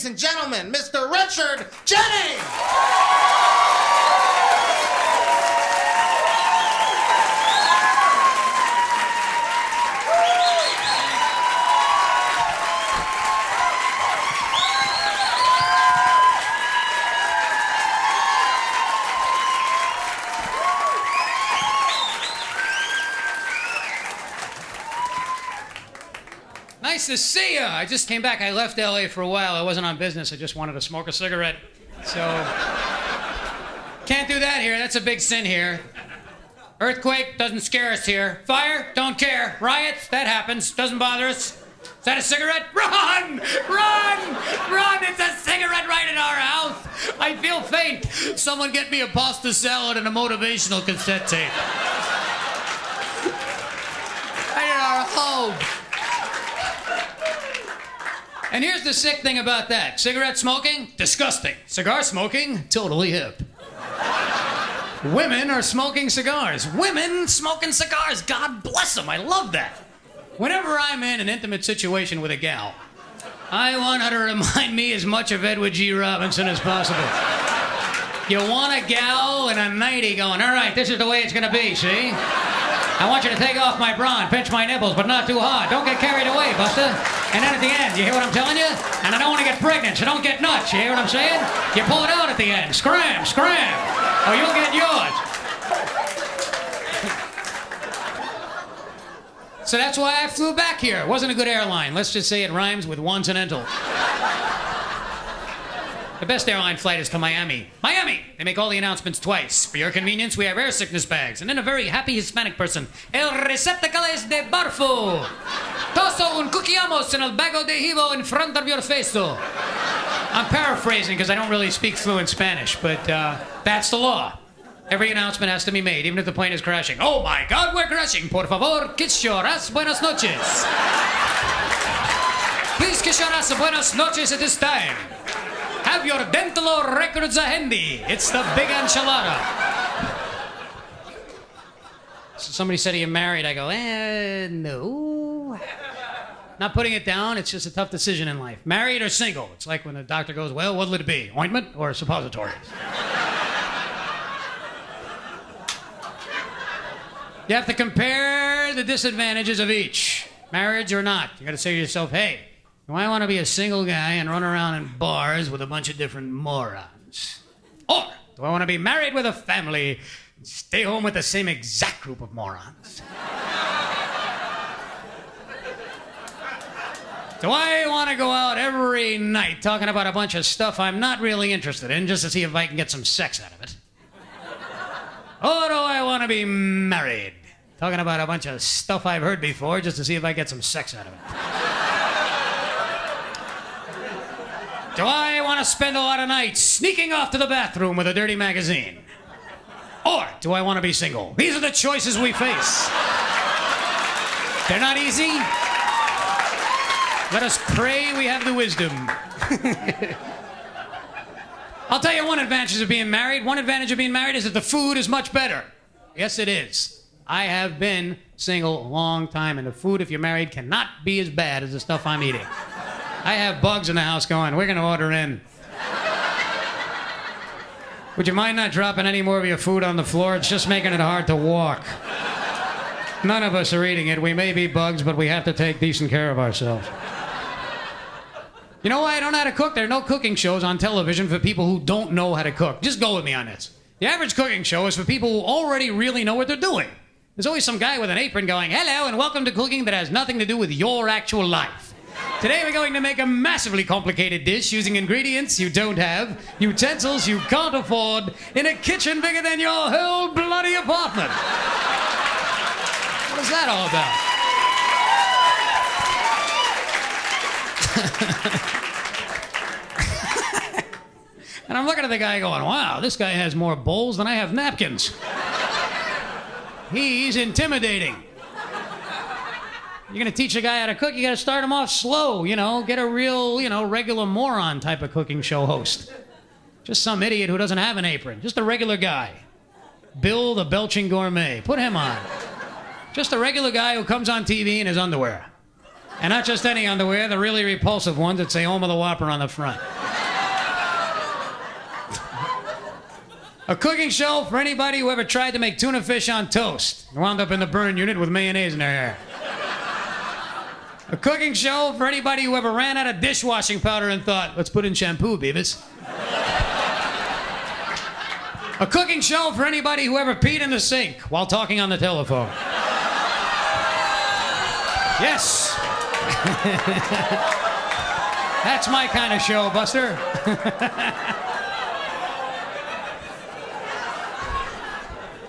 and gentlemen, Mr. Richard Jeni! Nice to see ya. I just came back. I left LA for a while. I wasn't on business. I just wanted to smoke a cigarette. So, can't do that here. That's a big sin here. Earthquake doesn't scare us here. Fire, don't care. Riots, that happens. Doesn't bother us. Is that a cigarette? Run! Run! Run! It's a cigarette right in our house. I feel faint. Someone get me a pasta salad and a motivational cassette tape. Right in our home. And here's the sick thing about that. Cigarette smoking? Disgusting. Cigar smoking? Totally hip. Women are smoking cigars. Women smoking cigars. God bless them. I love that. Whenever I'm in an intimate situation with a gal, I want her to remind me as much of Edward G. Robinson as possible. You want a gal in a nightie going, all right, this is the way it's going to be, see? I want you to take off my bra and pinch my nipples, but not too hard. Don't get carried away, Buster. And then at the end, you hear what I'm telling you? And I don't want to get pregnant, so don't get nuts. You hear what I'm saying? You pull it out at the end. Scram, scram. Or you'll get yours. So that's why I flew back here. It wasn't a good airline. Let's just say it rhymes with Continental. The best airline flight is to Miami. Miami! They make all the announcements twice. For your convenience, we have air sickness bags. And then a very happy Hispanic person. El receptacle es de barfo. Toso un cuquiamos en el bago de hivo in front of your festo. I'm paraphrasing because I don't really speak fluent Spanish, but that's the law. Every announcement has to be made, even if the plane is crashing. Oh my God, we're crashing. Por favor, kiss your ass. Buenas noches. Please kiss your ass. Buenas noches at this time. Have your dental records handy. It's the big enchilada. So somebody said, are you married? I go, no. Not putting it down. It's just a tough decision in life. Married or single? It's like when the doctor goes, well, what'll it be? Ointment or suppositories? You have to compare the disadvantages of each. Marriage or not. You got to say to yourself, hey, do I want to be a single guy and run around in bars with a bunch of different morons? Or do I want to be married with a family and stay home with the same exact group of morons? Do I want to go out every night talking about a bunch of stuff I'm not really interested in just to see if I can get some sex out of it? Or do I want to be married, talking about a bunch of stuff I've heard before just to see if I get some sex out of it? Do I want to spend a lot of nights sneaking off to the bathroom with a dirty magazine? Or do I want to be single? These are the choices we face. They're not easy. Let us pray we have the wisdom. I'll tell you one advantage of being married. One advantage of being married is that the food is much better. Yes, it is. I have been single a long time, and the food, if you're married, cannot be as bad as the stuff I'm eating. I have bugs in the house going, we're going to order in. Would you mind not dropping any more of your food on the floor? It's just making it hard to walk. None of us are eating it. We may be bugs, but we have to take decent care of ourselves. You know why I don't know how to cook? There are no cooking shows on television for people who don't know how to cook. Just go with me on this. The average cooking show is for people who already really know what they're doing. There's always some guy with an apron going, hello and welcome to cooking that has nothing to do with your actual life. Today we're going to make a massively complicated dish using ingredients you don't have, utensils you can't afford, in a kitchen bigger than your whole bloody apartment. What is that all about? And I'm looking at the guy going, wow, this guy has more bowls than I have napkins. He's intimidating. You're going to teach a guy how to cook, you got to start him off slow, get a real, regular moron type of cooking show host. Just some idiot who doesn't have an apron. Just a regular guy. Bill the Belching Gourmet. Put him on. Just a regular guy who comes on TV in his underwear. And not just any underwear, the really repulsive ones that say Home of the Whopper on the front. A cooking show for anybody who ever tried to make tuna fish on toast and wound up in the burn unit with mayonnaise in their hair. A cooking show for anybody who ever ran out of dishwashing powder and thought, let's put in shampoo, Beavis. A cooking show for anybody who ever peed in the sink while talking on the telephone. Yes. That's my kind of show, Buster.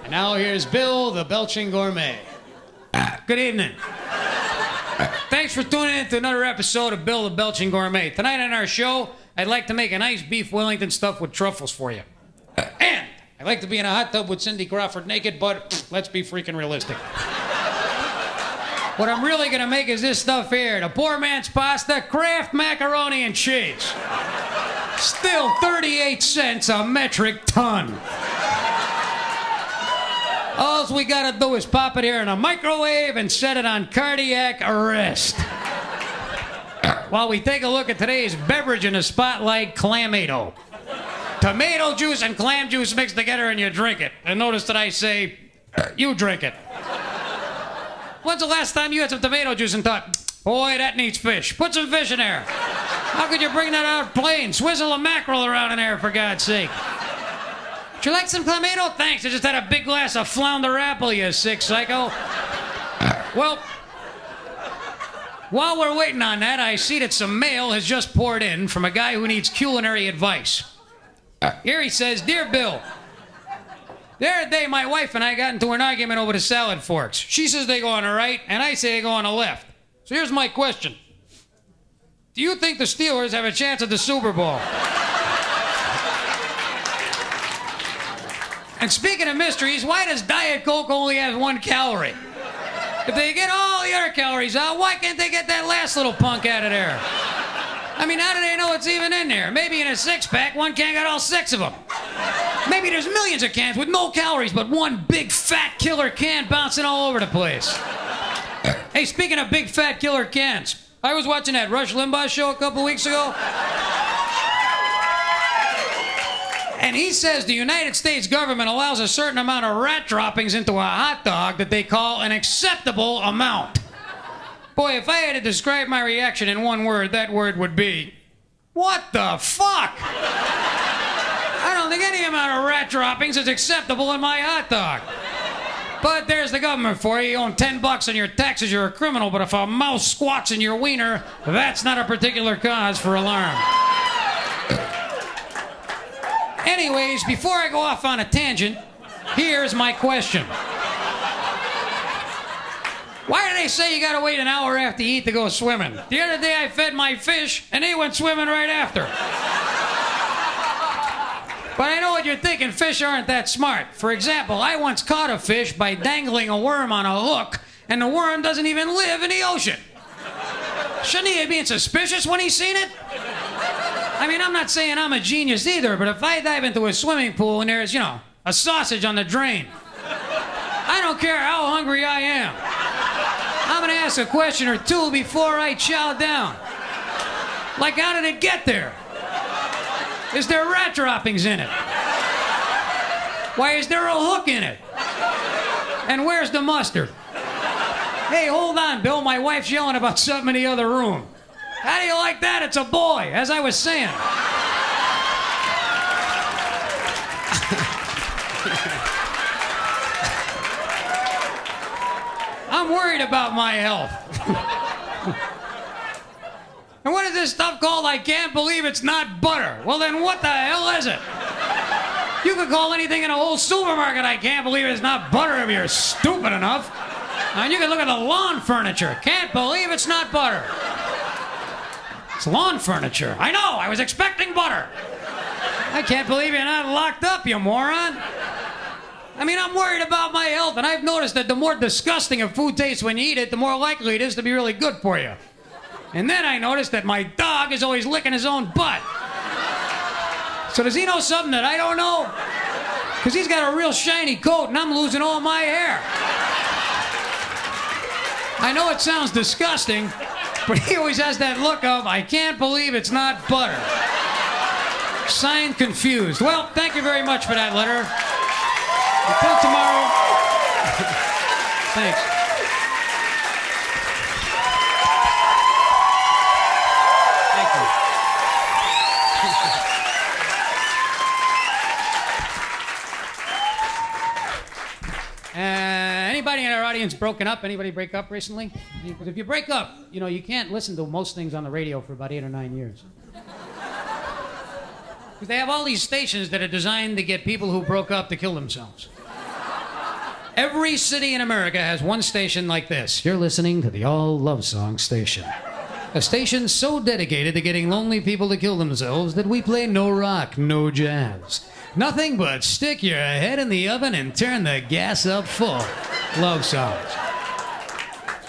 And now here's Bill, the Belching Gourmet. Good evening. Thanks for tuning in to another episode of Bill, the Belching Gourmet. Tonight on our show, I'd like to make a nice beef Wellington stuffed with truffles for you. And I'd like to be in a hot tub with Cindy Crawford naked, but let's be freaking realistic. What I'm really gonna make is this stuff here, the poor man's pasta, Kraft macaroni and cheese. Still 38 cents a metric ton. All we gotta do is pop it here in a microwave and set it on cardiac arrest. While we take a look at today's beverage in the spotlight, Clamado. Tomato juice and clam juice mixed together and you drink it. And notice that I say, you drink it. When's the last time you had some tomato juice and thought, boy, that needs fish. Put some fish in there. How could you bring that out plain? Swizzle a mackerel around in there, for God's sake. Would you like some Clamado? Thanks, I just had a big glass of flounder apple, you sick psycho. Well, while we're waiting on that, I see that some mail has just poured in from a guy who needs culinary advice. Here he says, Dear Bill, the other day my wife and I got into an argument over the salad forks. She says they go on the right, and I say they go on the left. So here's my question. Do you think the Steelers have a chance at the Super Bowl? And speaking of mysteries, why does Diet Coke only have 1 calorie? If they get all the other calories out, why can't they get that last little punk out of there? I mean, how do they know it's even in there? Maybe in a 6-pack, one can got all 6 of them. Maybe there's millions of cans with no calories, but one big fat killer can bouncing all over the place. Hey, speaking of big fat killer cans, I was watching that Rush Limbaugh show a couple weeks ago. And he says the United States government allows a certain amount of rat droppings into a hot dog that they call an acceptable amount. Boy, if I had to describe my reaction in one word, that word would be, what the fuck? I don't think any amount of rat droppings is acceptable in my hot dog. But there's the government for you. You own $10 on your taxes, you're a criminal. But if a mouse squats in your wiener, that's not a particular cause for alarm. Anyways, before I go off on a tangent, here's my question. Why do they say you gotta wait an hour after you eat to go swimming? The other day I fed my fish, and they went swimming right after. But I know what you're thinking, fish aren't that smart. For example, I once caught a fish by dangling a worm on a hook, and the worm doesn't even live in the ocean. Shouldn't he be being suspicious when he's seen it? I mean, I'm not saying I'm a genius either, but if I dive into a swimming pool and there's, a sausage on the drain, I don't care how hungry I am. I'm gonna ask a question or two before I chow down. Like, how did it get there? Is there rat droppings in it? Why is there a hook in it? And where's the mustard? Hey, hold on, Bill. My wife's yelling about something in the other room. How do you like that? It's a boy, as I was saying. I'm worried about my health. And what is this stuff called? I can't believe it's not butter. Well, then what the hell is it? You could call anything in a whole supermarket I can't believe it's not butter if you're stupid enough. And you can look at the lawn furniture. Can't believe it's not butter. It's lawn furniture. I know, I was expecting butter. I can't believe you're not locked up, you moron. I mean, I'm worried about my health, and I've noticed that the more disgusting a food tastes when you eat it, the more likely it is to be really good for you. And then I noticed that my dog is always licking his own butt. So does he know something that I don't know? Because he's got a real shiny coat, and I'm losing all my hair. I know it sounds disgusting, but he always has that look of, I can't believe it's not butter. Signed, Confused. Well, thank you very much for that letter. Until tomorrow. Thanks. Thank you. Anybody in our audience broken up? Anybody break up recently? Because if you break up, you know, you can't listen to most things on the radio for about 8 or 9 years. Because they have all these stations that are designed to get people who broke up to kill themselves. Every city in America has one station like this. You're listening to the All Love Song station. A station so dedicated to getting lonely people to kill themselves that we play no rock, no jazz. Nothing but stick your head in the oven and turn the gas up full. Love songs.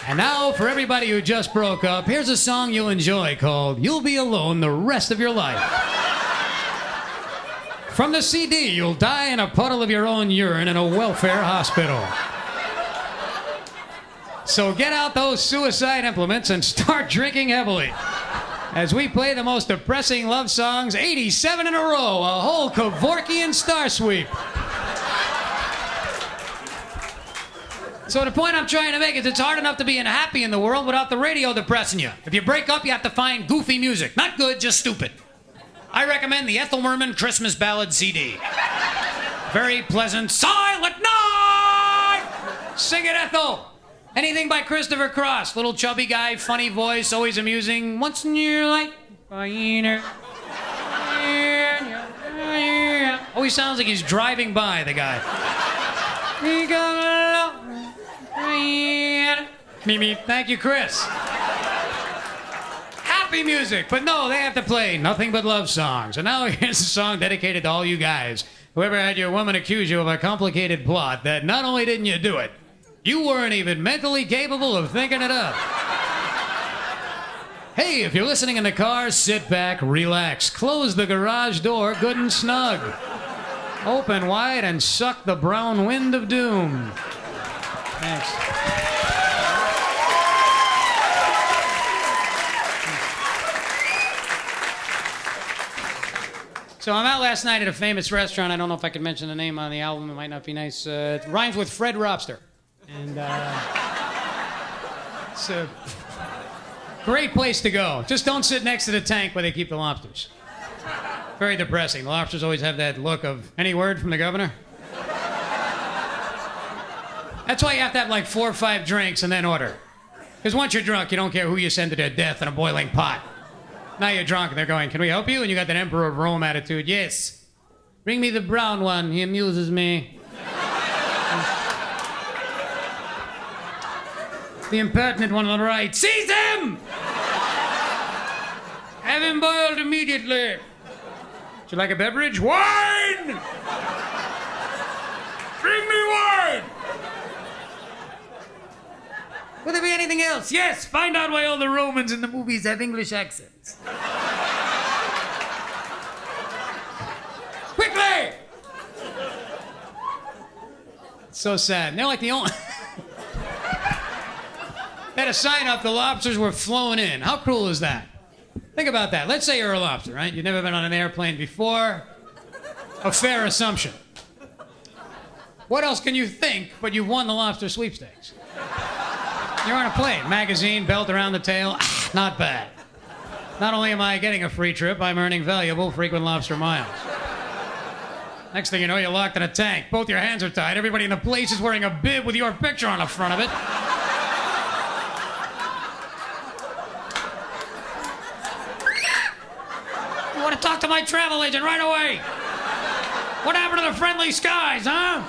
And now, for everybody who just broke up, here's a song you'll enjoy called You'll Be Alone the Rest of Your Life. From the CD, You'll Die in a Puddle of Your Own Urine in a Welfare Hospital. So get out those suicide implements and start drinking heavily. As we play the most depressing love songs, 87 in a row, a whole Kevorkian star sweep. So the point I'm trying to make is it's hard enough to be happy in the world without the radio depressing you. If you break up, you have to find goofy music. Not good, just stupid. I recommend the Ethel Merman Christmas Ballad CD. Very pleasant, silent night! Sing it, Ethel! Anything by Christopher Cross. Little chubby guy, funny voice, always amusing. Once in your life, always sounds like he's driving by, the guy. Me. Thank you, Chris. Happy music, but no, they have to play nothing but love songs. And now here's a song dedicated to all you guys. Whoever had your woman accuse you of a complicated plot that not only didn't you do it, you weren't even mentally capable of thinking it up. Hey, if you're listening in the car, sit back, relax. Close the garage door good and snug. Open wide and suck the brown wind of doom. Thanks. So I'm out last night at a famous restaurant. I don't know if I can mention the name on the album. It might not be nice. It rhymes with Fred Robster. And it's a great place to go. Just don't sit next to the tank where they keep the lobsters. Very depressing. The lobsters always have that look of, any word from the governor? That's why you have to have like 4 or 5 drinks and then order. Because once you're drunk, you don't care who you send to their death in a boiling pot. Now you're drunk and they're going, can we help you? And you got that Emperor of Rome attitude. Yes. Bring me the brown one. He amuses me. The impertinent one on the right. Seize him! Have him boiled immediately. Would you like a beverage? Wine! Bring me wine! Will there be anything else? Yes, find out why all the Romans in the movies have English accents. Quickly! It's so sad. They're like the only... They had a sign up, the lobsters were flown in. How cruel is that? Think about that. Let's say you're a lobster, right? You've never been on an airplane before. A fair assumption. What else can you think but you've won the lobster sweepstakes? You're on a plane, magazine, belt around the tail. Not bad. Not only am I getting a free trip, I'm earning valuable frequent lobster miles. Next thing you know, you're locked in a tank. Both your hands are tied. Everybody in the place is wearing a bib with your picture on the front of it. I want to talk to my travel agent right away. What happened to the friendly skies, huh?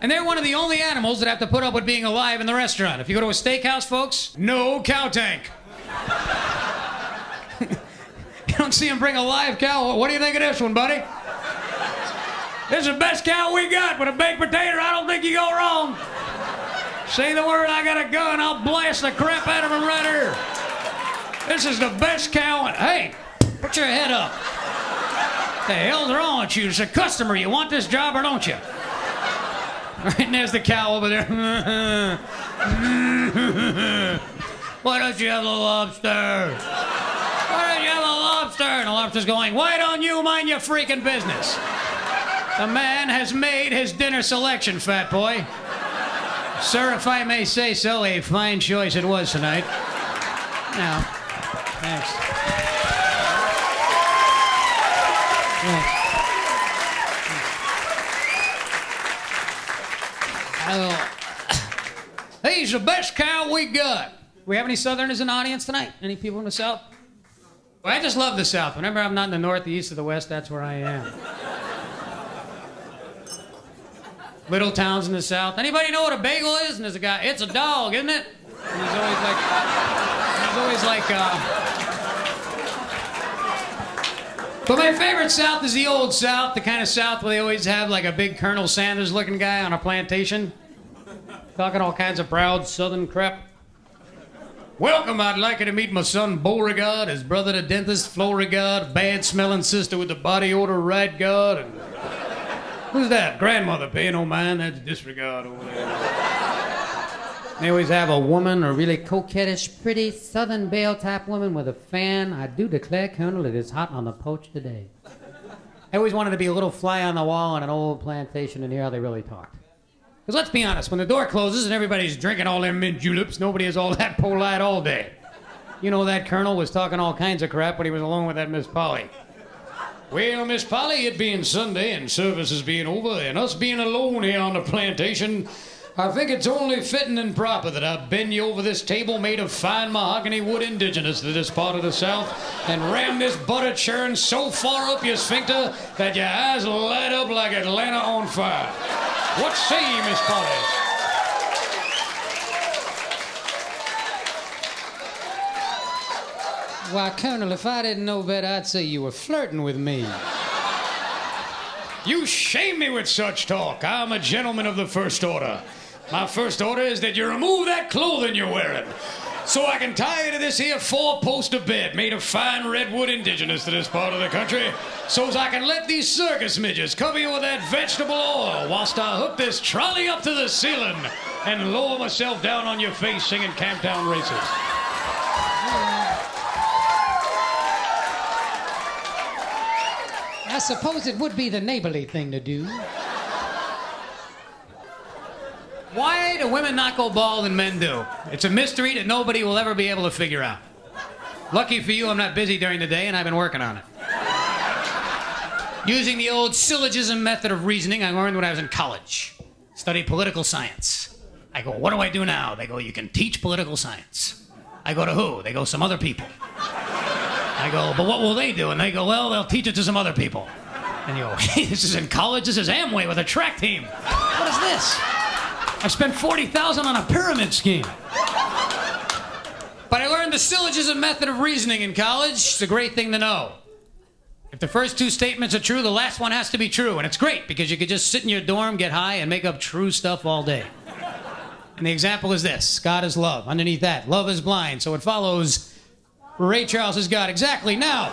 And they're one of the only animals that have to put up with being alive in the restaurant. If you go to a steakhouse, folks, no cow tank. You don't see them bring a live cow. What do you think of this one, buddy? This is the best cow we got. With a baked potato, I don't think you go wrong. Say the word, I got a gun, I'll blast the crap out of him right here. This is the best cow. Hey, put your head up. What the hell's wrong with you? It's a customer. You want this job or don't you? Right, and there's the cow over there. Why don't you have a lobster? Why don't you have a Lobster, and the Lobster's going, why don't you mind your freaking business? The man has made his dinner selection, fat boy. Sir, if I may say so, a fine choice it was tonight. Now, thanks. He's the best cow we got. We have any Southerners in the audience tonight? Any people from the South? Well, I just love the South. Whenever I'm not in the North, the East, or the West, that's where I am. Little towns in the South. Anybody know what a bagel is? And there's a guy, it's a dog, isn't it? And he's always like, But my favorite South is the old South, the kind of South where they always have like a big Colonel Sanders looking guy on a plantation. Talking all kinds of proud Southern crap. Welcome, I'd like you to meet my son Beauregard, his brother the dentist Florigard, bad-smelling sister with the body odor right guard, and who's that? Grandmother paying no mind, that's disregard over there. They always have a woman, a really coquettish, pretty Southern Belle-type woman with a fan. I do declare, Colonel, it is hot on the porch today. I always wanted to be a little fly on the wall on an old plantation and hear how they really talked. Because let's be honest, when the door closes and everybody's drinking all them mint juleps, nobody is all that polite all day. You know, that colonel was talking all kinds of crap when he was alone with that Miss Polly. Well, Miss Polly, it being Sunday and services being over and us being alone here on the plantation, I think it's only fitting and proper that I bend you over this table made of fine mahogany wood indigenous to this part of the South and ram this butter churn so far up your sphincter that your eyes light up like Atlanta on fire. What say ye, Miss Polly? Why, Colonel, if I didn't know better, I'd say you were flirting with me. You shame me with such talk. I'm a gentleman of the first order. My first order is that you remove that clothing you're wearing so I can tie you to this here four-poster bed made of fine redwood indigenous to this part of the country so as I can let these circus midgets cover you with that vegetable oil whilst I hook this trolley up to the ceiling and lower myself down on your face singing Camptown Races. I suppose it would be the neighborly thing to do. Why do women not go bald and men do? It's a mystery that nobody will ever be able to figure out. Lucky for you, I'm not busy during the day and I've been working on it. Using the old syllogism method of reasoning I learned when I was in college. Studied political science. I go, what do I do now? They go, you can teach political science. I go, to who? They go, some other people. I go, but what will they do? And they go, well, they'll teach it to some other people. And you go, hey, this is in college? This is Amway with a track team. What is this? I spent $40,000 on a pyramid scheme. But I learned the syllogism method of reasoning in college. It's a great thing to know. If the first two statements are true, the last one has to be true. And it's great because you could just sit in your dorm, get high, and make up true stuff all day. And the example is this. God is love. Underneath that, love is blind. So it follows Ray Charles is God. Exactly. Now,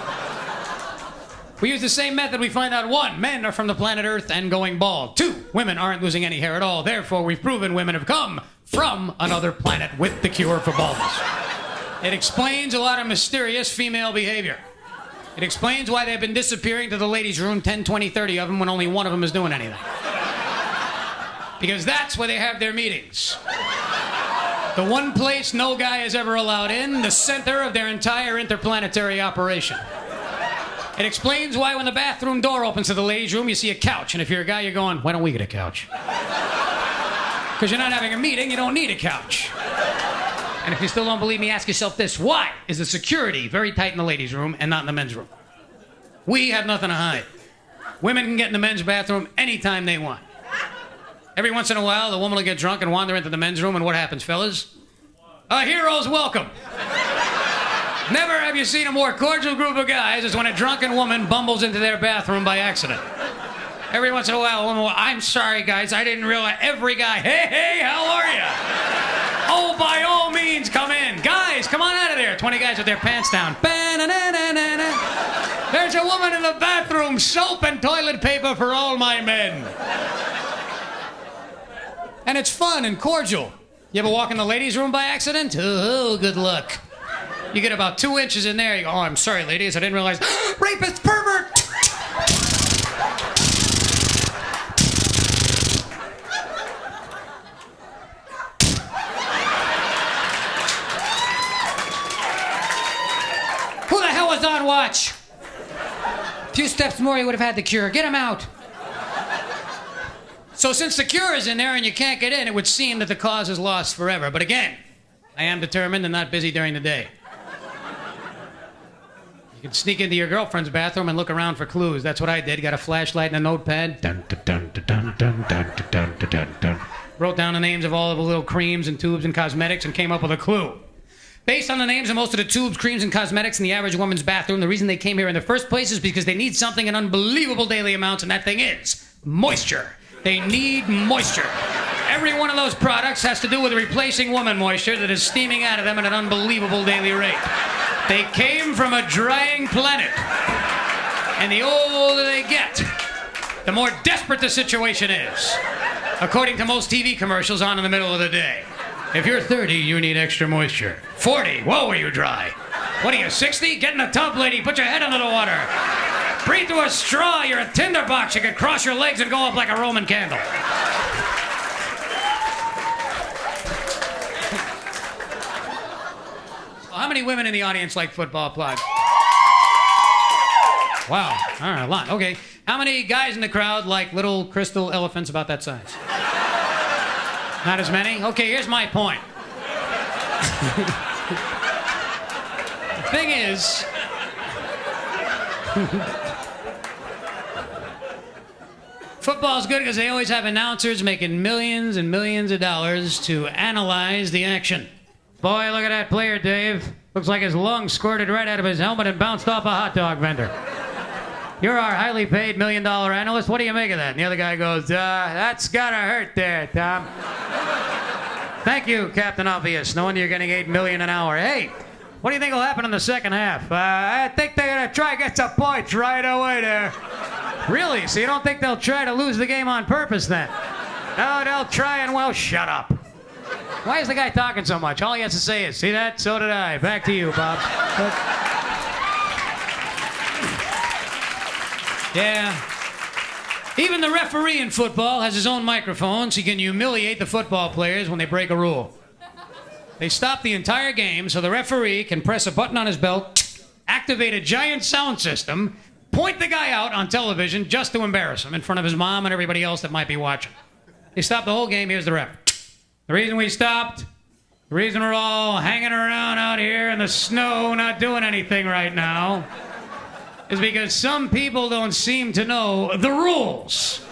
we use the same method. We find out, 1, men are from the planet Earth and going bald. 2, women aren't losing any hair at all. Therefore, we've proven women have come from another planet with the cure for baldness. It explains a lot of mysterious female behavior. It explains why they've been disappearing to the ladies' room, 10, 20, 30 of them, when only one of them is doing anything. Because that's where they have their meetings. The one place no guy is ever allowed in, the center of their entire interplanetary operation. It explains why when the bathroom door opens to the ladies' room, you see a couch. And if you're a guy, you're going, why don't we get a couch? Because you're not having a meeting, you don't need a couch. And if you still don't believe me, ask yourself this. Why is the security very tight in the ladies' room and not in the men's room? We have nothing to hide. Women can get in the men's bathroom anytime they want. Every once in a while, the woman will get drunk and wander into the men's room, and what happens, fellas? A hero's welcome. Never have you seen a more cordial group of guys as when a drunken woman bumbles into their bathroom by accident. Every once in a while, a woman will, I'm sorry, guys, I didn't realize. Every guy, hey, how are you? Oh, by all means, come in. Guys, come on out of there. 20 guys with their pants down. There's a woman in the bathroom, soap and toilet paper for all my men. And it's fun and cordial. You ever walk in the ladies' room by accident? Oh, good luck. You get about 2 inches in there, you go, oh, I'm sorry, ladies, I didn't realize. Rapist, pervert! Who the hell was on watch? A few steps more, he would have had the cure. Get him out. So since the cure is in there and you can't get in, it would seem that the cause is lost forever. But again, I am determined and not busy during the day. You can sneak into your girlfriend's bathroom and look around for clues. That's what I did. Got a flashlight and a notepad. Dun, dun, dun, dun, dun, dun, dun, dun, dun, dun. Wrote down the names of all of the little creams and tubes and cosmetics and came up with a clue. Based on the names of most of the tubes, creams, and cosmetics in the average woman's bathroom, the reason they came here in the first place is because they need something in unbelievable daily amounts, and that thing is moisture. They need moisture. Every one of those products has to do with replacing woman moisture that is steaming out of them at an unbelievable daily rate. They came from a drying planet. And the older they get, the more desperate the situation is. According to most TV commercials on in the middle of the day. If you're 30, you need extra moisture. 40, whoa, are you dry? What are you, 60? Get in the tub, lady. Put your head under the water. Breathe through a straw. You're a tinderbox. You can cross your legs and go up like a Roman candle. How many women in the audience like football? Applaud. Wow. All right, a lot. Okay. How many guys in the crowd like little crystal elephants about that size? Not as many? Okay, here's my point. The thing is... Football's good because they always have announcers making millions and millions of dollars to analyze the action. Boy, look at that player, Dave. Looks like his lungs squirted right out of his helmet and bounced off a hot dog vendor. You're our highly paid $1 million analyst. What do you make of that? And the other guy goes, that's gotta hurt there, Tom. Thank you, Captain Obvious. No wonder you're getting $8 million an hour. Hey, what do you think will happen in the second half? I think they're gonna try to get some points right away there. Really? So you don't think they'll try to lose the game on purpose then? No, they'll try and, well, shut up. Why is the guy talking so much? All he has to say is, see that? So did I. Back to you, Bob. Yeah. Even the referee in football has his own microphone so he can humiliate the football players when they break a rule. They stop the entire game so the referee can press a button on his belt, activate a giant sound system, point the guy out on television just to embarrass him in front of his mom and everybody else that might be watching. They stop the whole game. Here's the ref. The reason we stopped, the reason we're all hanging around out here in the snow not doing anything right now is because some people don't seem to know the rules.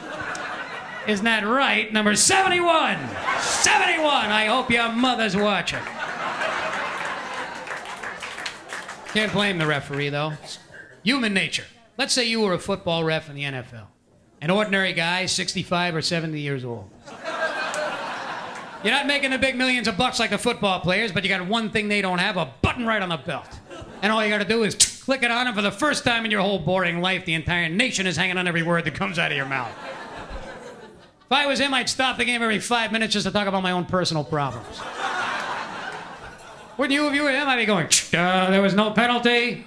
Isn't that right? Number 71. 71. I hope your mother's watching. Can't blame the referee, though. It's human nature. Let's say you were a football ref in the NFL. An ordinary guy, 65 or 70 years old. You're not making the big millions of bucks like the football players, but you got one thing they don't have, a button right on the belt. And all you got to do is click it on, and for the first time in your whole boring life, the entire nation is hanging on every word that comes out of your mouth. If I was him, I'd stop the game every 5 minutes just to talk about my own personal problems. Wouldn't you if you were him? I'd be going, there was no penalty.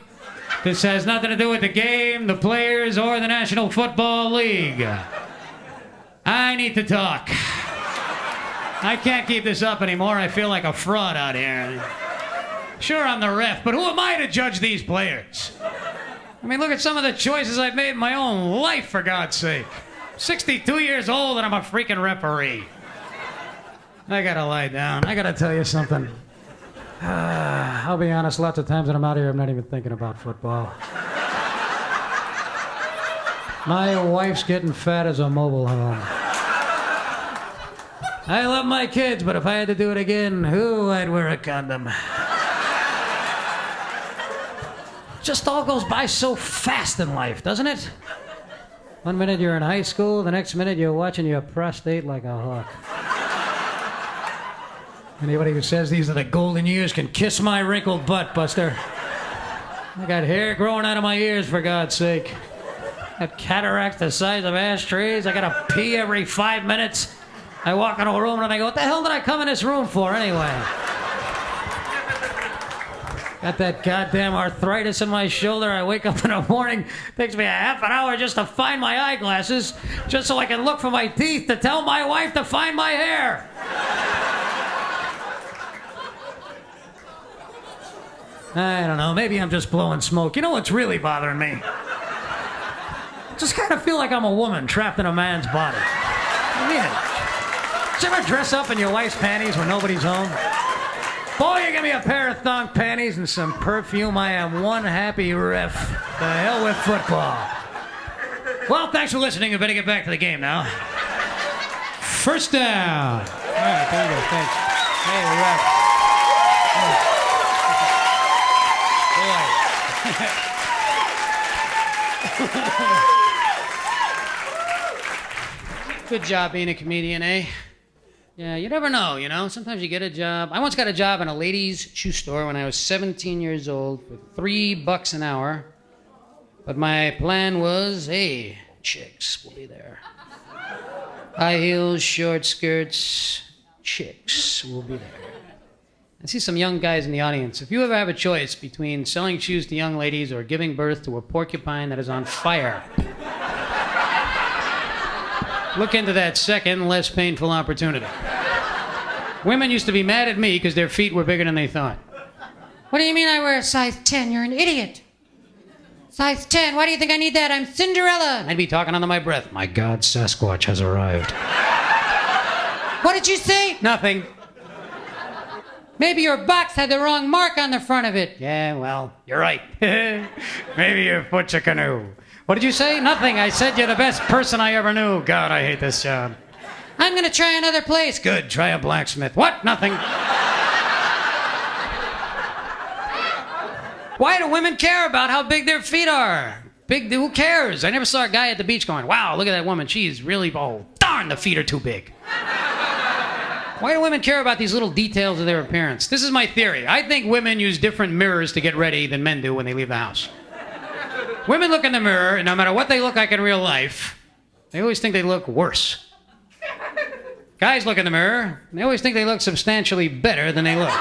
This has nothing to do with the game, the players, or the National Football League. I need to talk. I can't keep this up anymore. I feel like a fraud out here. Sure, I'm the ref, but who am I to judge these players? I mean, look at some of the choices I've made in my own life, for God's sake. 62 years old and I'm a freaking referee. I gotta lie down. I gotta tell you something. I'll be honest, lots of times when I'm out here, I'm not even thinking about football. My wife's getting fat as a mobile home. I love my kids, but if I had to do it again, I'd wear a condom. Just all goes by so fast in life, doesn't it? One minute you're in high school, the next minute you're watching your prostate like a hawk. Anybody who says these are the golden years can kiss my wrinkled butt, Buster. I got hair growing out of my ears, for God's sake. I got cataracts the size of ashtrays. I gotta pee every 5 minutes. I walk into a room and I go, what the hell did I come in this room for anyway? Got that goddamn arthritis in my shoulder. I wake up in the morning, takes me a half an hour just to find my eyeglasses, just so I can look for my teeth to tell my wife to find my hair. I don't know, maybe I'm just blowing smoke. You know what's really bothering me? Just kind of feel like I'm a woman trapped in a man's body. I mean it. Did you ever dress up in your wife's panties when nobody's home? Boy, you give me a pair of thong panties and some perfume, I am one happy ref. The hell with football. Well, thanks for listening. We better get back to the game now. First down. All right, there you go. Thanks. Hey, ref. Boy. Good job being a comedian, eh? Yeah, you never know, you know? Sometimes you get a job. I once got a job in a ladies' shoe store when I was 17 years old for $3 an hour. But my plan was, hey, chicks will be there. High heels, short skirts, chicks will be there. I see some young guys in the audience. If you ever have a choice between selling shoes to young ladies or giving birth to a porcupine that is on fire, look into that second, less painful opportunity. Women used to be mad at me because their feet were bigger than they thought. What do you mean I wear a size 10? You're an idiot. Size 10? Why do you think I need that? I'm Cinderella. I'd be talking under my breath. My God, Sasquatch has arrived. What did you say? Nothing. Maybe your box had the wrong mark on the front of it. Yeah, well, you're right. Maybe your foot's a canoe. What did you say? Nothing. I said you're the best person I ever knew. God, I hate this job. I'm going to try another place. Good. Try a blacksmith. What? Nothing. Why do women care about how big their feet are? Big, who cares? I never saw a guy at the beach going, wow, look at that woman. She's really, oh, darn, the feet are too big. Why do women care about these little details of their appearance? This is my theory. I think women use different mirrors to get ready than men do when they leave the house. Women look in the mirror, and no matter what they look like in real life, they always think they look worse. Guys look in the mirror, and they always think they look substantially better than they look.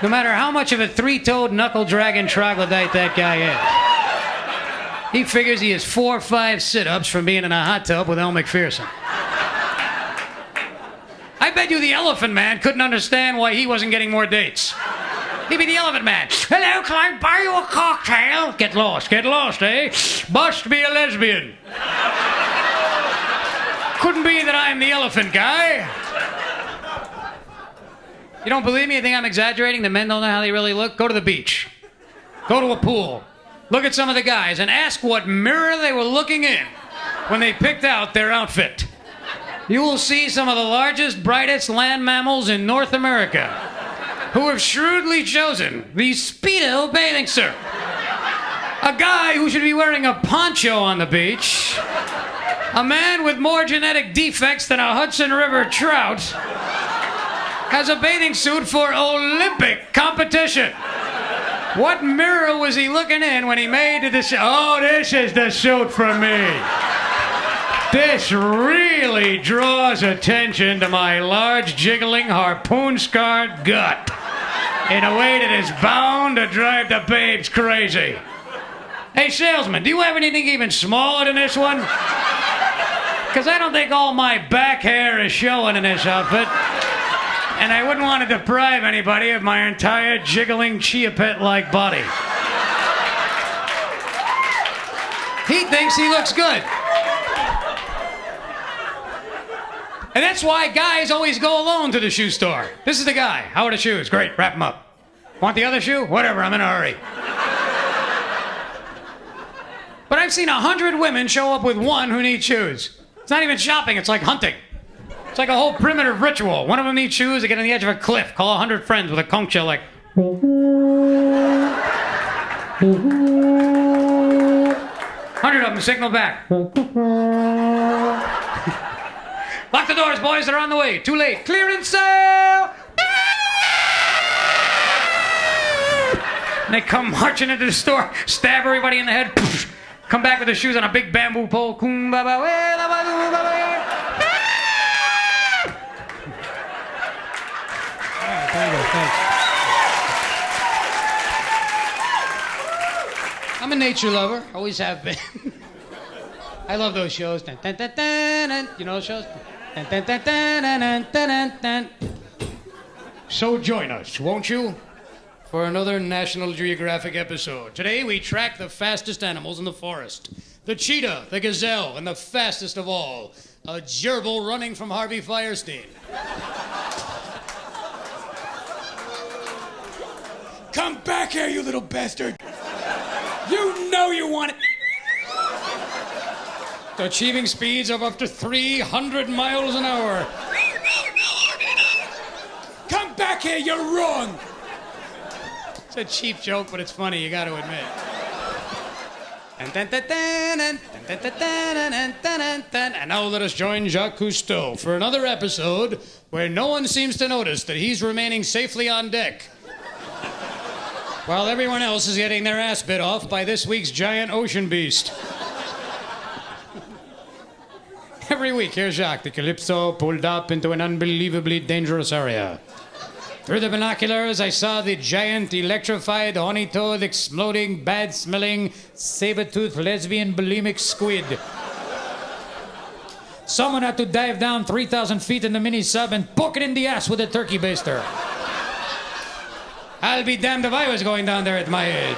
No matter how much of a three-toed knuckle-dragging troglodyte that guy is. He figures he has 4 or 5 sit-ups from being in a hot tub with Elle Macpherson. I bet you the Elephant Man couldn't understand why he wasn't getting more dates. He'd be the Elephant Man. Hello, can I buy you a cocktail? Get lost, eh? Must be a lesbian. Couldn't be that I'm the elephant guy. You don't believe me? You think I'm exaggerating? The men don't know how they really look? Go to the beach. Go to a pool. Look at some of the guys and ask what mirror they were looking in when they picked out their outfit. You will see some of the largest, brightest land mammals in North America who have shrewdly chosen the Speedo bathing suit. A guy who should be wearing a poncho on the beach. A man with more genetic defects than a Hudson River trout has a bathing suit for Olympic competition. What mirror was he looking in when he made the suit? Oh, this is the suit for me. This really draws attention to my large, jiggling, harpoon-scarred gut in a way that is bound to drive the babes crazy. Hey, salesman, do you have anything even smaller than this one? Because I don't think all my back hair is showing in this outfit. And I wouldn't want to deprive anybody of my entire jiggling chia pet-like body. He thinks he looks good. And that's why guys always go alone to the shoe store. This is the guy. How are the shoes? Great, wrap them up. Want the other shoe? Whatever, I'm in a hurry. But I've seen 100 women show up with one who needs shoes. It's not even shopping, it's like hunting. It's like a whole primitive ritual. One of them needs shoes, they get on the edge of a cliff, call 100 friends with a conch shell like... 100 of them signal back. Lock the doors, boys, they're on the way. Too late. Clearance sale! And they come marching into the store, stab everybody in the head, come back with their shoes on a big bamboo pole. I'm a nature lover. Always have been. I love those shows. Dun, dun, dun, dun, dun. You know those shows? Dun, dun, dun, dun, dun, dun, dun, dun. So join us, won't you? For another National Geographic episode. Today we track the fastest animals in the forest. The cheetah, the gazelle, and the fastest of all, a gerbil running from Harvey Firestein. Come back here, you little bastard! You know you want it! Achieving speeds of up to 300 miles an hour. Come back here, you're wrong! It's a cheap joke, but it's funny, you gotta admit. And now let us join Jacques Cousteau for another episode where no one seems to notice that he's remaining safely on deck, while everyone else is getting their ass bit off by this week's giant ocean beast. Every week, here's Jacques, the Calypso, pulled up into an unbelievably dangerous area. Through the binoculars, I saw the giant, electrified, horny-toed, exploding, bad-smelling, saber-toothed, lesbian, bulimic squid. Someone had to dive down 3,000 feet in the mini-sub and poke it in the ass with a turkey baster. I'll be damned if I was going down there at my age.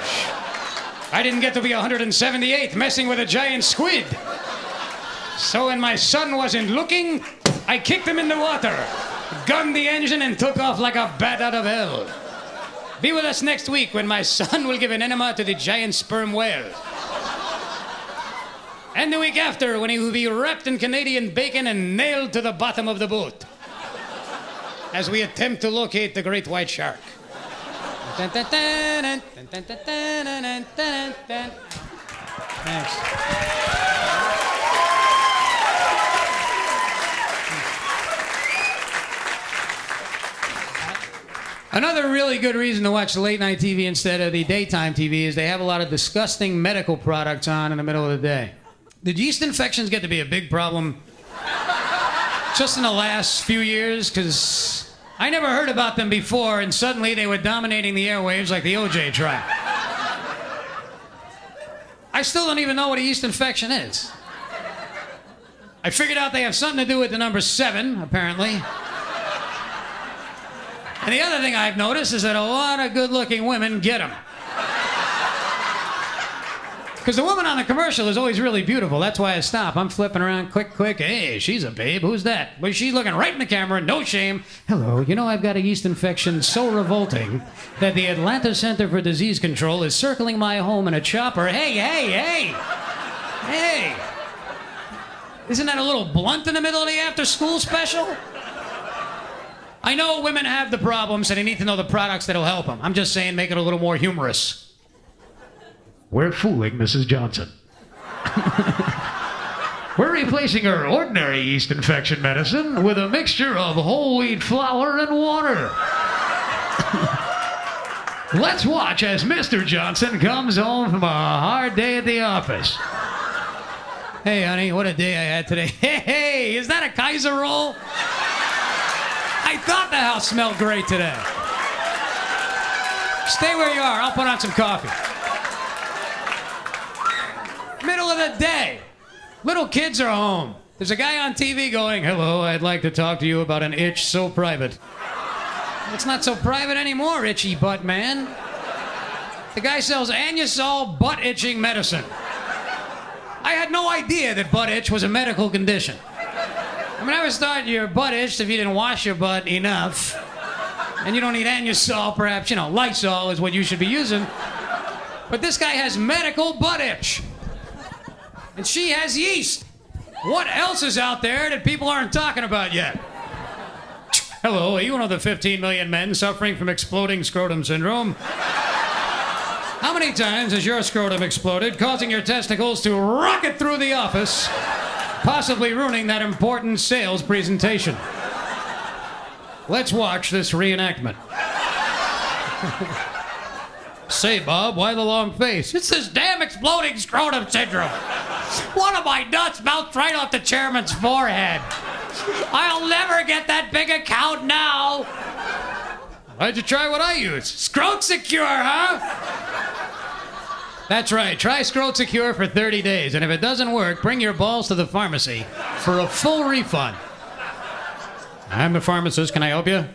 I didn't get to be 178 messing with a giant squid. So when my son wasn't looking, I kicked him in the water, gunned the engine, and took off like a bat out of hell. Be with us next week when my son will give an enema to the giant sperm whale. And the week after when he will be wrapped in Canadian bacon and nailed to the bottom of the boat as we attempt to locate the great white shark. Thanks. Another really good reason to watch late night TV instead of the daytime TV is they have a lot of disgusting medical products on in the middle of the day. Did yeast infections get to be a big problem just in the last few years? Because I never heard about them before, and suddenly they were dominating the airwaves like the OJ trial. I still don't even know what a yeast infection is. I figured out they have something to do with the number 7, apparently. And the other thing I've noticed is that a lot of good-looking women get them. Because the woman on the commercial is always really beautiful. That's why I stop. I'm flipping around quick. Hey, she's a babe. Who's that? But she's looking right in the camera, no shame. Hello, you know I've got a yeast infection so revolting that the Atlanta Center for Disease Control is circling my home in a chopper. Hey! Isn't that a little blunt in the middle of the after-school special? I know women have the problems and they need to know the products that'll help them. I'm just saying, make it a little more humorous. We're fooling Mrs. Johnson. We're replacing her ordinary yeast infection medicine with a mixture of whole wheat flour and water. Let's watch as Mr. Johnson comes home from a hard day at the office. Hey, honey, what a day I had today. Hey, is that a Kaiser roll? I thought the house smelled great today. Stay where you are. I'll put on some coffee. Middle of the day. Little kids are home. There's a guy on TV going, hello, I'd like to talk to you about an itch so private. It's not so private anymore, itchy butt man. The guy sells Anusol butt itching medicine. I had no idea that butt itch was a medical condition. I mean, I always thought your butt itched if you didn't wash your butt enough. And you don't need Anusol, perhaps, Lysol is what you should be using. But this guy has medical butt itch. And she has yeast. What else is out there that people aren't talking about yet? Hello, are you one of the 15 million men suffering from exploding scrotum syndrome? How many times has your scrotum exploded, causing your testicles to rocket through the office, possibly ruining that important sales presentation? Let's watch this reenactment. Say, Bob, why the long face? It's this damn exploding scrotum syndrome. One of my nuts bounced right off the chairman's forehead. I'll never get that big account now. Why'd you try what I use? Scrot Secure, huh? That's right. Try Scrotum for 30 days, and if it doesn't work, bring your balls to the pharmacy for a full refund. I'm the pharmacist. Can I help you?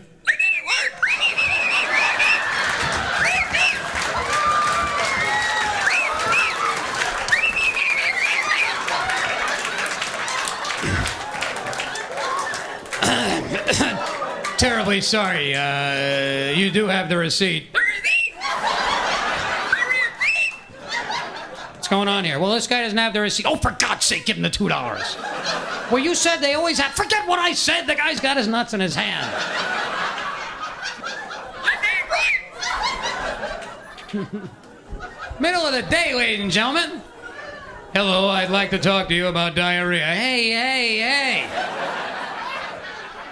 Terribly sorry. You do have the receipt. What's going on here? Well, this guy doesn't have the receipt. Oh, for God's sake, give him the $2. Well, you said they always have. Forget what I said. The guy's got his nuts in his hand. Middle of the day, ladies and gentlemen. Hello, I'd like to talk to you about diarrhea. Hey.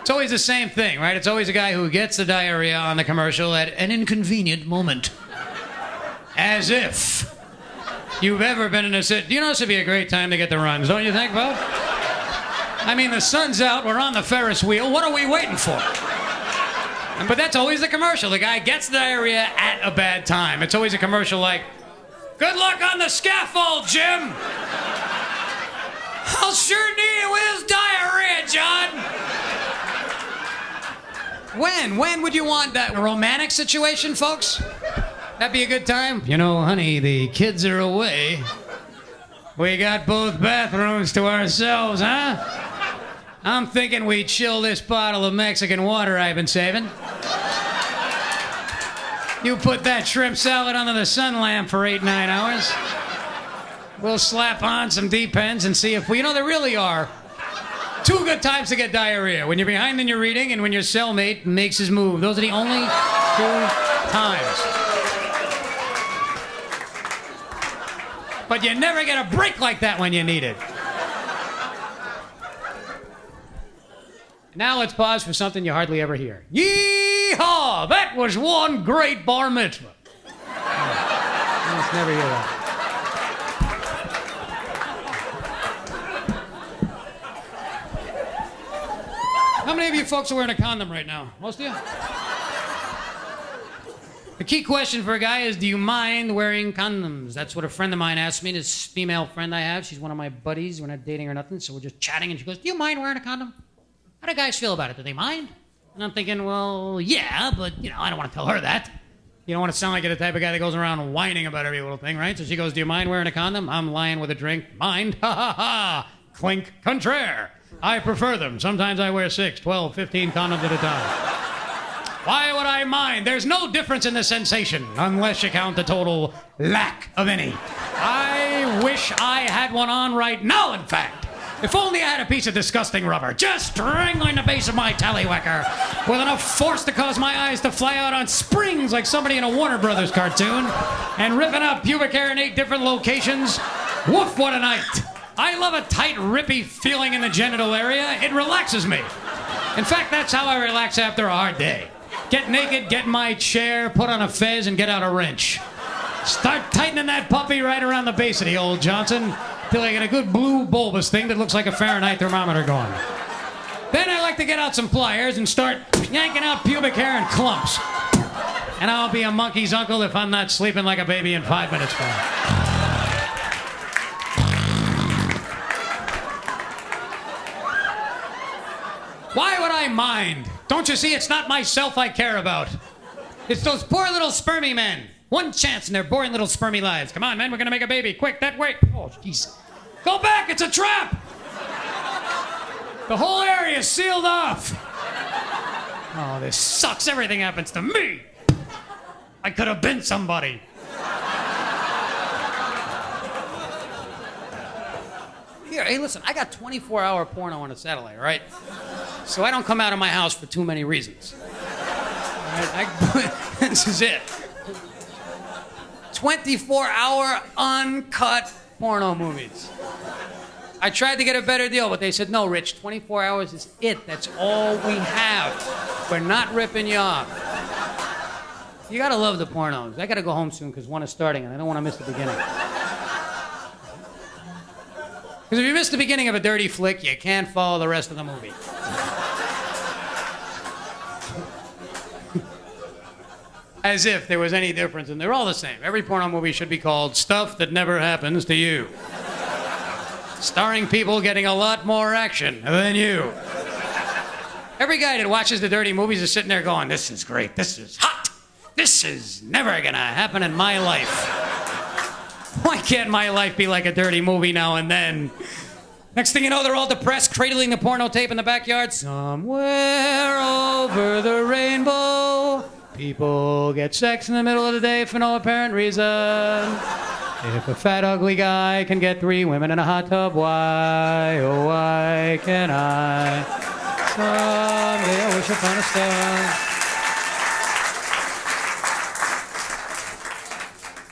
It's always the same thing, right? It's always a guy who gets the diarrhea on the commercial at an inconvenient moment. As if you've ever been in a sit. You know, this would be a great time to get the runs, don't you think, Bob? I mean, the sun's out, we're on the Ferris wheel, what are we waiting for? But that's always the commercial. The guy gets the diarrhea at a bad time. It's always a commercial like, good luck on the scaffold, Jim! I'll sure need it with his diarrhea, John! When would you want that? A romantic situation, folks? That'd be a good time? You know, honey, the kids are away. We got both bathrooms to ourselves, huh? I'm thinking we chill this bottle of Mexican water I've been saving. You put that shrimp salad under the sun lamp for 8-9 hours. We'll slap on some Depends and see if we... You know, there really are two good times to get diarrhea. When you're behind in your reading and when your cellmate makes his move. Those are the only two times. But you never get a break like that when you need it. Now let's pause for something you hardly ever hear. Yee-haw! That was one great bar mitzvah. Oh, let's never hear that. How many of you folks are wearing a condom right now? Most of you? The key question for a guy is, do you mind wearing condoms? That's what a friend of mine asked me, this female friend I have. She's one of my buddies. We're not dating or nothing, so we're just chatting, and she goes, do you mind wearing a condom? How do guys feel about it? Do they mind? And I'm thinking, well, yeah, but, you know, I don't want to tell her that. You don't want to sound like you're the type of guy that goes around whining about every little thing, right? So she goes, do you mind wearing a condom? I'm lying with a drink. Mind? Ha, ha, ha. Clink. Contraire. I prefer them. Sometimes I wear 6, 12, 15 condoms at a time. Why would I mind? There's no difference in the sensation, unless you count the total lack of any. I wish I had one on right now, in fact. If only I had a piece of disgusting rubber, just strangling the base of my tallywhacker with enough force to cause my eyes to fly out on springs like somebody in a Warner Brothers cartoon, and ripping out pubic hair in 8 different locations. Woof, what a night. I love a tight, rippy feeling in the genital area. It relaxes me. In fact, that's how I relax after a hard day. Get naked, get in my chair, put on a fez, and get out a wrench. Start tightening that puppy right around the base of the old Johnson till I get a good blue bulbous thing that looks like a Fahrenheit thermometer going. Then I like to get out some pliers and start yanking out pubic hair in clumps. And I'll be a monkey's uncle if I'm not sleeping like a baby in 5 minutes from now. Why would I mind? Don't you see, it's not myself I care about. It's those poor little spermy men. One chance in their boring little spermy lives. Come on, man, we're gonna make a baby. Quick, that way. Oh, jeez. Go back, it's a trap! The whole area is sealed off. Oh, this sucks. Everything happens to me. I could have been somebody. Here, hey, listen, I got 24-hour porno on a satellite, all right? So I don't come out of my house for too many reasons. All right, this is it. 24-hour uncut porno movies. I tried to get a better deal, but they said, no, Rich, 24 hours is it. That's all we have. We're not ripping you off. You gotta love the pornos. I gotta go home soon because one is starting and I don't want to miss the beginning. Because if you miss the beginning of a dirty flick, you can't follow the rest of the movie. As if there was any difference, and they're all the same. Every porno movie should be called Stuff That Never Happens to You. Starring people getting a lot more action than you. Every guy that watches the dirty movies is sitting there going, this is great, this is hot, this is never gonna happen in my life. Why can't my life be like a dirty movie now and then? Next thing you know, they're all depressed, cradling the porno tape in the backyard. Somewhere over the rainbow, people get sex in the middle of the day for no apparent reason. If a fat, ugly guy can get 3 women in a hot tub, why, oh, why can't I? Someday I wish upon a star.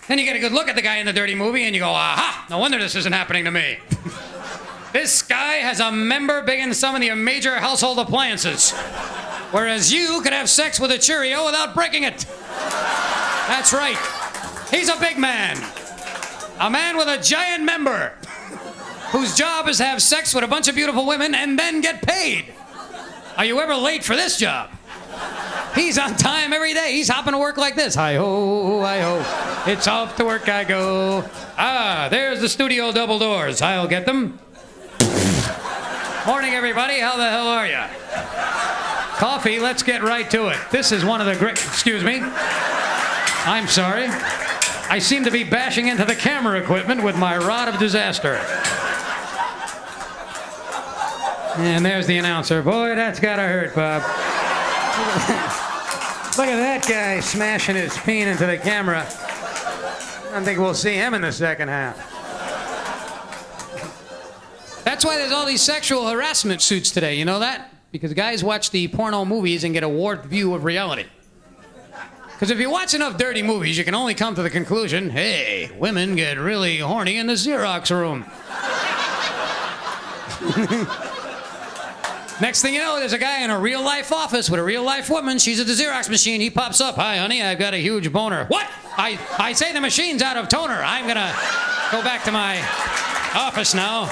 Then you get a good look at the guy in the dirty movie and you go, aha, no wonder this isn't happening to me. This guy has a member big in some of the major household appliances. Whereas you could have sex with a Cheerio without breaking it. That's right. He's a big man. A man with a giant member. Whose job is to have sex with a bunch of beautiful women and then get paid. Are you ever late for this job? He's on time every day. He's hopping to work like this. Hi-ho, hi-ho. It's off to work I go. Ah, there's the studio double doors. I'll get them. Morning, everybody. How the hell are you? Coffee, let's get right to it. This is one of the great... Excuse me. I'm sorry. I seem to be bashing into the camera equipment with my rod of disaster. And there's the announcer. Boy, that's gotta hurt, Bob. Look at that guy smashing his peen into the camera. I don't think we'll see him in the second half. That's why there's all these sexual harassment suits today, you know that? Because guys watch the porno movies and get a warped view of reality. Because if you watch enough dirty movies, you can only come to the conclusion, hey, women get really horny in the Xerox room. Next thing you know, there's a guy in a real-life office with a real-life woman. She's at the Xerox machine. He pops up. Hi, honey, I've got a huge boner. What? I say the machine's out of toner. I'm going to go back to my office now.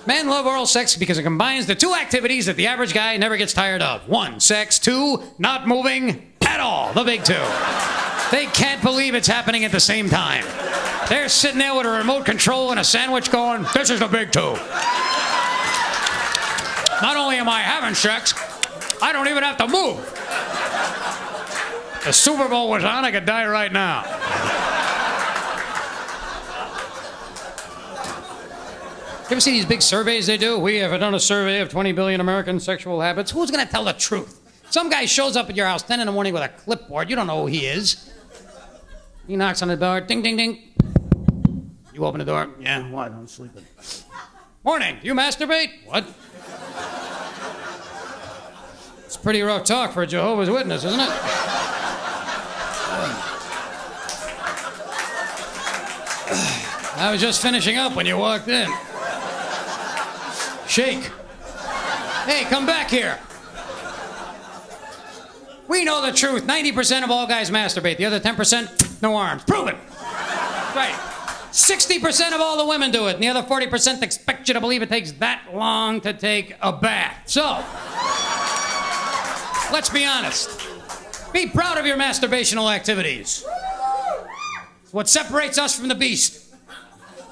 Men love oral sex because it combines the 2 activities that the average guy never gets tired of. 1, sex. 2, not moving at all. The big 2. They can't believe it's happening at the same time. They're sitting there with a remote control and a sandwich going, this is the big 2. Not only am I having sex, I don't even have to move. The Super Bowl was on, I could die right now. You ever see these big surveys they do? We have done a survey of 20 billion American sexual habits. Who's going to tell the truth? Some guy shows up at your house 10 in the morning with a clipboard. You don't know who he is. He knocks on the door. Ding, ding, ding. You open the door. Yeah, what? I'm sleeping. Morning. Do you masturbate? What? It's pretty rough talk for a Jehovah's Witness, isn't it? I was just finishing up when you walked in. Shake. Hey, come back here. We know the truth. 90% of all guys masturbate. The other 10%, no arms. Prove it. Right. 60% of all the women do it. And the other 40% expect you to believe it takes that long to take a bath. So, let's be honest. Be proud of your masturbational activities. It's what separates us from the beast.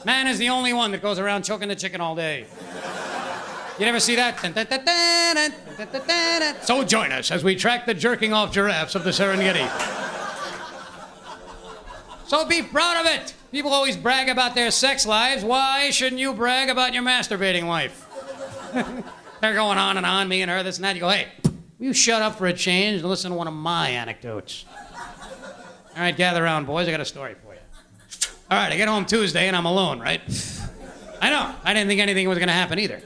Man is the only one that goes around choking the chicken all day. You never see that? So join us as we track the jerking off giraffes of the Serengeti. So be proud of it. People always brag about their sex lives. Why shouldn't you brag about your masturbating life? They're going on and on, me and her, this and that. You go, hey, will you shut up for a change and listen to one of my anecdotes? All right, gather around, boys. I got a story for you. All right, I get home Tuesday and I'm alone, right? I know. I didn't think anything was going to happen either.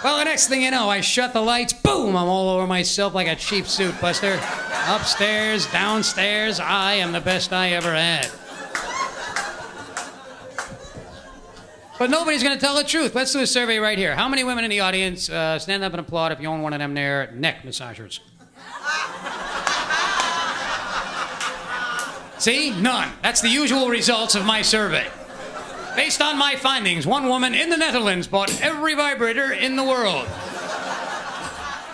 Well, the next thing you know, I shut the lights, boom, I'm all over myself like a cheap suit buster. Upstairs, downstairs, I am the best I ever had. But nobody's going to tell the truth. Let's do a survey right here. How many women in the audience stand up and applaud if you own one of them there neck massagers? See? None. That's the usual results of my survey. Based on my findings, one woman in the Netherlands bought every vibrator in the world.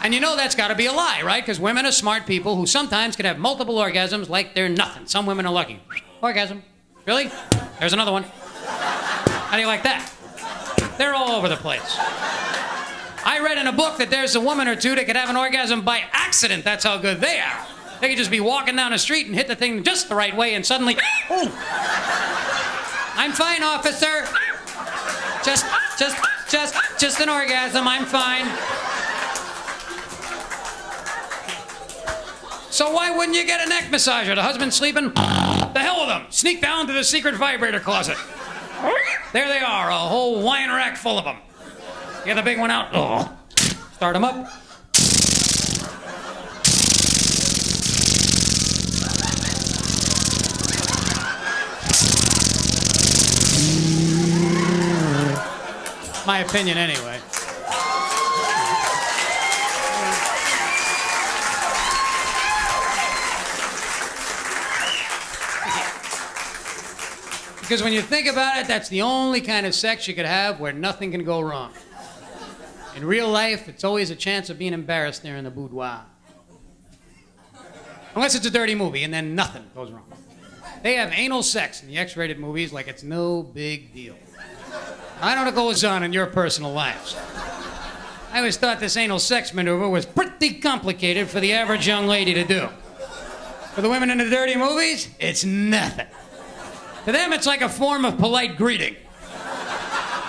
And you know that's got to be a lie, right? Because women are smart people who sometimes can have multiple orgasms like they're nothing. Some women are lucky. Orgasm. Really? There's another one. How do you like that? They're all over the place. I read in a book that there's a woman or two that could have an orgasm by accident. That's how good they are. They could just be walking down the street and hit the thing just the right way and suddenly... Oh. I'm fine, officer. Just an orgasm. I'm fine. So why wouldn't you get a neck massager? The husband's sleeping? The hell with them. Sneak down to the secret vibrator closet. There they are, a whole wine rack full of them. Get the big one out. Oh. Start them up. My opinion, anyway. Because when you think about it, that's the only kind of sex you could have where nothing can go wrong. In real life, it's always a chance of being embarrassed there in the boudoir. Unless it's a dirty movie, and then nothing goes wrong. They have anal sex in the X-rated movies like it's no big deal. I don't know what goes on in your personal lives. I always thought this anal sex maneuver was pretty complicated for the average young lady to do. For the women in the dirty movies, it's nothing. To them, it's like a form of polite greeting.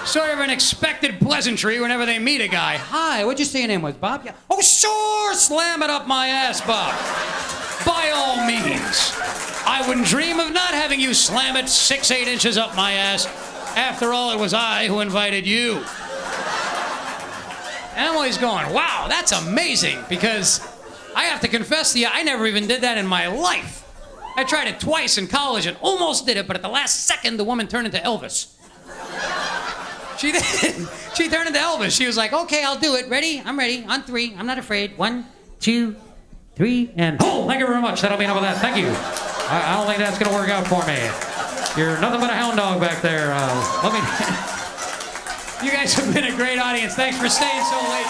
Sort of an expected pleasantry whenever they meet a guy. Hi, what'd you say your name was, Bob? Yeah. Oh, sure, slam it up my ass, Bob. By all means. I wouldn't dream of not having you slam it 6-8 inches up my ass. After all, it was I who invited you. And I'm always going, wow, that's amazing, because I have to confess to you, I never even did that in my life. I tried it twice in college and almost did it, but at the last second, the woman turned into Elvis. She did. She turned into Elvis. She was like, okay, I'll do it. Ready? I'm ready. On 3. I'm not afraid. 1, 2, 3, and... Oh, thank you very much. That'll be enough of that. Thank you. I don't think that's going to work out for me. You're nothing but a hound dog back there. Let me... You guys have been a great audience. Thanks for staying so late.